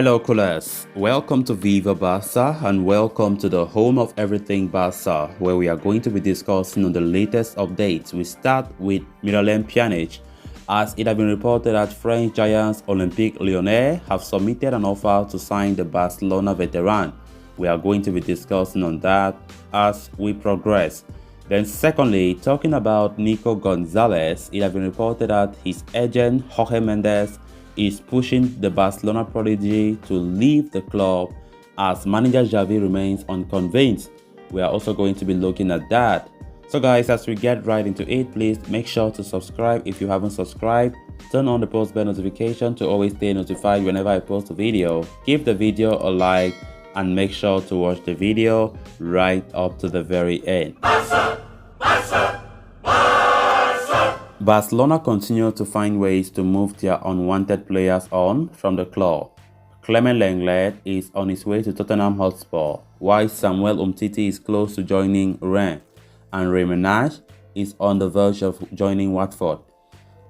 Hello, coolers. Welcome to Viva Barca and welcome to the home of everything Barca, where we are going to be discussing on the latest updates. We start with Miralem Pjanic, as it has been reported that French giants Olympique Lyonnais have submitted an offer to sign the Barcelona veteran. We are going to be discussing on that as we progress. Then secondly, talking about Nico Gonzalez, it has been reported that his agent Xavi Hernandez is pushing the Barcelona prodigy to leave the club as manager Xavi remains unconvinced. We are also going to be looking at that. So guys, as we get right into it, please make sure to subscribe if you haven't subscribed. Turn on the post bell notification to always stay notified whenever I post a video. Give the video a like and make sure to watch the video right up to the very end. Barcelona continue to find ways to move their unwanted players on from the club. Clement Lenglet is on his way to Tottenham Hotspur, while Samuel Umtiti is close to joining Rennes, and Remenage is on the verge of joining Watford.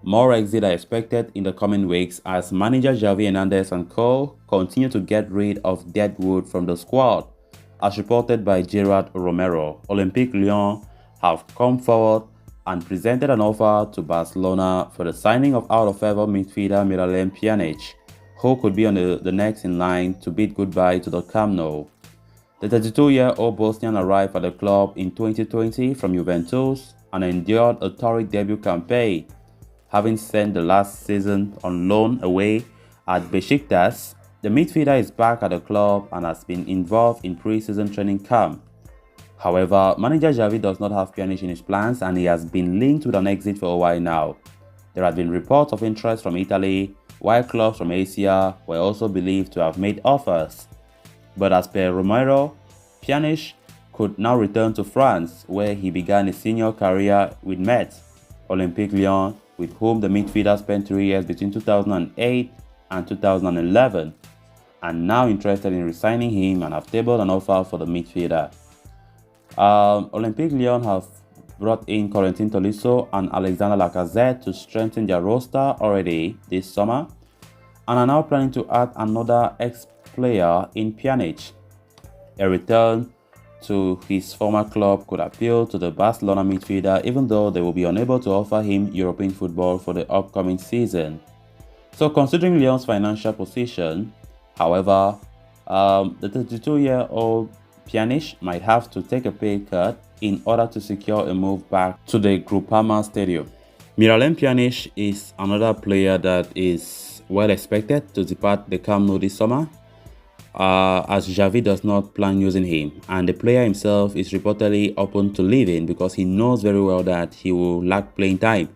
More exits are expected in the coming weeks as manager Xavi Hernandez and co continue to get rid of deadwood from the squad. As reported by Gerard Romero, Olympique Lyon have come forward and presented an offer to Barcelona for the signing of out-of-favor midfielder Miralem Pjanic, who could be on the next in line to bid goodbye to the Camp Nou. The 32-year-old Bosnian arrived at the club in 2020 from Juventus and endured a torrid debut campaign, having spent the last season on loan away at Besiktas. The midfielder is back at the club and has been involved in pre-season training camp. However, manager Xavi does not have Pjanic in his plans and he has been linked with an exit for a while now. There have been reports of interest from Italy, while clubs from Asia were also believed to have made offers. But as per Romero, Pjanic could now return to France, where he began his senior career with Metz, Olympique Lyon, with whom the midfielder spent 3 years between 2008 and 2011, and now interested in re-signing him and have tabled an offer for the midfielder. Olympique Lyon have brought in Corentin Tolisso and Alexander Lacazette to strengthen their roster already this summer and are now planning to add another ex-player in Pjanic. A return to his former club could appeal to the Barcelona midfielder, even though they will be unable to offer him European football for the upcoming season. So considering Lyon's financial position, however, the 32-year-old Pjanic might have to take a pay cut in order to secure a move back to the Groupama Stadium. Miralem Pjanic is another player that is well expected to depart the Camp Nou this summer, as Xavi does not plan using him, and the player himself is reportedly open to leaving because he knows very well that he will lack playing time.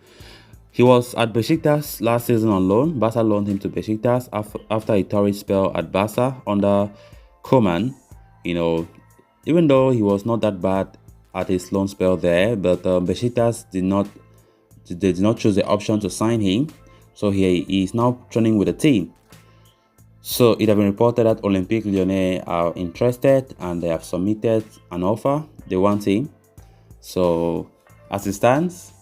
He was at Besiktas last season on loan. Barca loaned him to Besiktas after a torrid spell at Barca under Koeman. Even though he was not that bad at his loan spell there, but Besiktas did not choose the option to sign him, so he is now training with the team. So it has been reported that Olympique Lyonnais are interested and they have submitted an offer. They want him. So as it stands,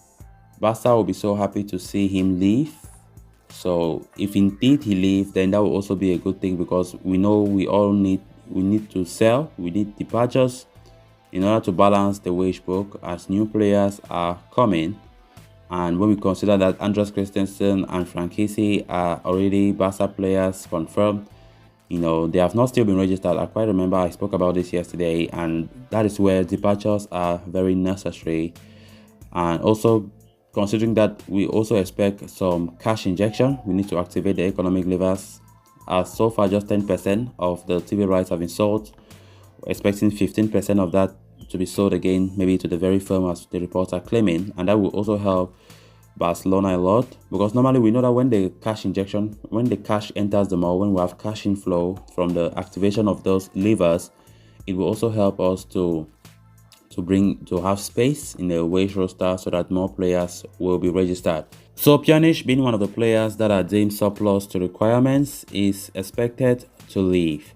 Barca will be so happy to see him leave. So if indeed he leaves, then that will also be a good thing because we know we need to sell, we need departures in order to balance the wage book as new players are coming. And when we consider that Andreas Christensen and Frankisi are already Barca players confirmed, they have not still been registered. I quite remember I spoke about this yesterday, and that is where departures are very necessary. And also considering that we also expect some cash injection, we need to activate the economic levers, as so far just 10% of the TV rights have been sold. We're expecting 15% of that to be sold again, maybe to the very firm as the reports are claiming, and that will also help Barcelona a lot, because normally we know that when the cash enters the mall, when we have cash inflow from the activation of those levers, it will also help us to have space in the wage roster so that more players will be registered. So Pjanic, being one of the players that are deemed surplus to requirements, is expected to leave.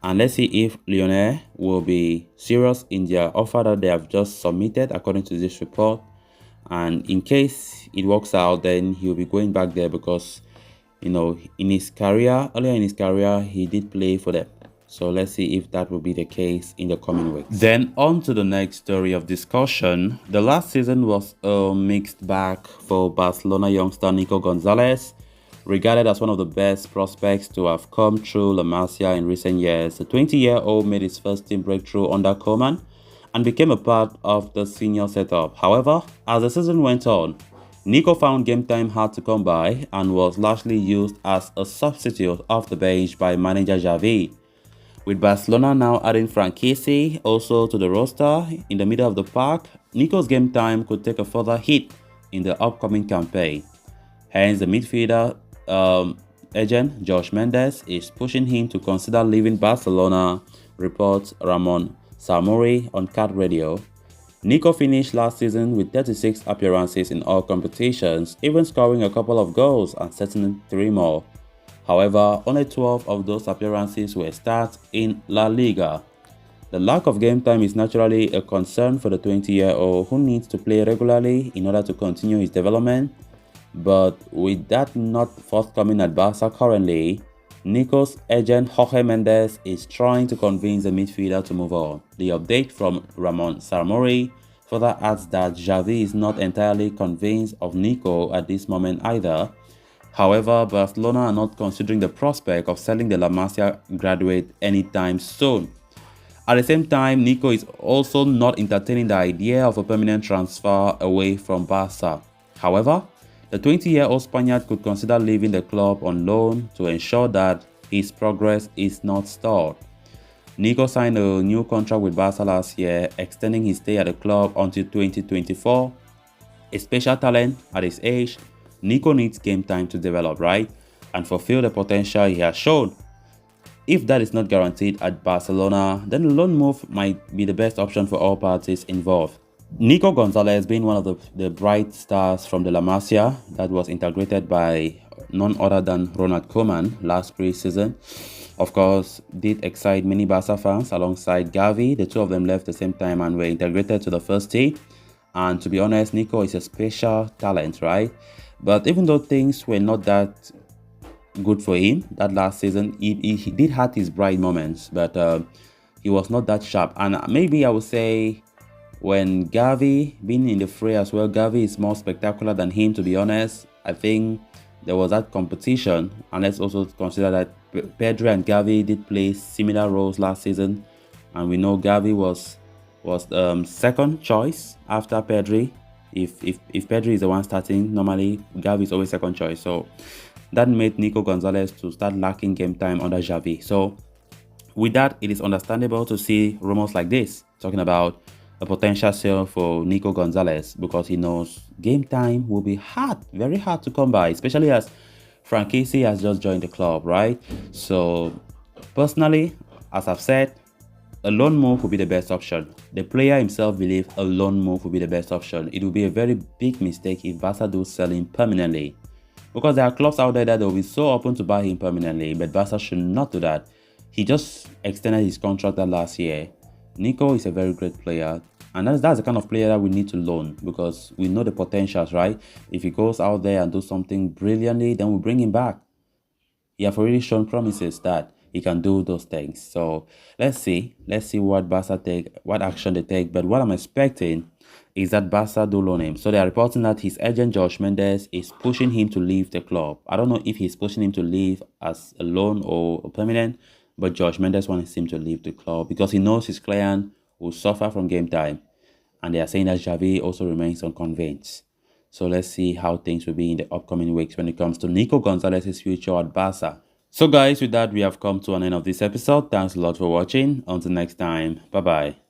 And let's see if Lyonnais will be serious in their offer that they have just submitted according to this report. And in case it works out, then he'll be going back there because In his career, earlier in his career, he did play for them. So let's see if that will be the case in the coming weeks. Then on to the next story of discussion. The last season was a mixed bag for Barcelona youngster Nico Gonzalez, regarded as one of the best prospects to have come through La Masia in recent years. The 20-year-old made his first team breakthrough under Koeman and became a part of the senior setup. However, as the season went on, Nico found game time hard to come by and was largely used as a substitute off the bench by manager Xavi. With Barcelona now adding Franquisi also to the roster in the middle of the park, Nico's game time could take a further hit in the upcoming campaign. Hence, the midfielder agent Jorge Mendes is pushing him to consider leaving Barcelona, reports Ramon Samori on Cat Radio. Nico finished last season with 36 appearances in all competitions, even scoring a couple of goals and setting 3 more. However, only 12 of those appearances were starts in La Liga. The lack of game time is naturally a concern for the 20-year-old who needs to play regularly in order to continue his development. But with that not forthcoming at Barca currently, Nico's agent Jorge Mendes is trying to convince the midfielder to move on. The update from Ramon Sarmori further adds that Xavi is not entirely convinced of Nico at this moment either. However, Barcelona are not considering the prospect of selling the La Masia graduate anytime soon. At the same time, Nico is also not entertaining the idea of a permanent transfer away from Barca. However, the 20-year-old Spaniard could consider leaving the club on loan to ensure that his progress is not stalled. Nico signed a new contract with Barca last year, extending his stay at the club until 2024. A special talent at his age, Nico needs game time to develop, right? And fulfill the potential he has shown. If that is not guaranteed at Barcelona, then a loan move might be the best option for all parties involved. Nico Gonzalez being one of the bright stars from the La Masia that was integrated by none other than Ronald Koeman last pre-season, of course, did excite many Barca fans alongside Xavi. The two of them left the same time and were integrated to the first team. And to be honest, Nico is a special talent, right? But even though things were not that good for him that last season, he did have his bright moments, but he was not that sharp. And maybe I would say when Xavi being in the fray as well, Xavi is more spectacular than him, to be honest. I think there was that competition, and let's also consider that Pedri and Xavi did play similar roles last season, and we know Xavi was second choice after Pedri. If Pedri is the one starting, normally Xavi is always second choice. So that made Nico Gonzalez to start lacking game time under Xavi. So with that, it is understandable to see rumors like this talking about a potential sale for Nico Gonzalez, because he knows game time will be hard, very hard to come by, especially as Franquisi has just joined the club, right? So personally, as I've said, a loan move would be the best option. The player himself believes a loan move would be the best option. It would be a very big mistake if Barca do sell him permanently, because there are clubs out there that will be so open to buy him permanently, but Barca should not do that. He just extended his contract that last year. Nico is a very great player, and that's the kind of player that we need to loan, because we know the potentials, right? If he goes out there and do something brilliantly, then we bring him back. He have already shown promises that he can do those things. So let's see what Barca what action they take. But what I'm expecting is that Barca do loan him. So they are reporting that his agent Jorge Mendes is pushing him to leave the club. I don't know if he's pushing him to leave as a loan or a permanent, but Jorge Mendes wants him to leave the club because he knows his client will suffer from game time. And they are saying that Xavi also remains unconvinced. So let's see how things will be in the upcoming weeks when it comes to Nico Gonzalez's future at Barca. So guys, with that, we have come to an end of this episode. Thanks a lot for watching. Until next time, bye-bye.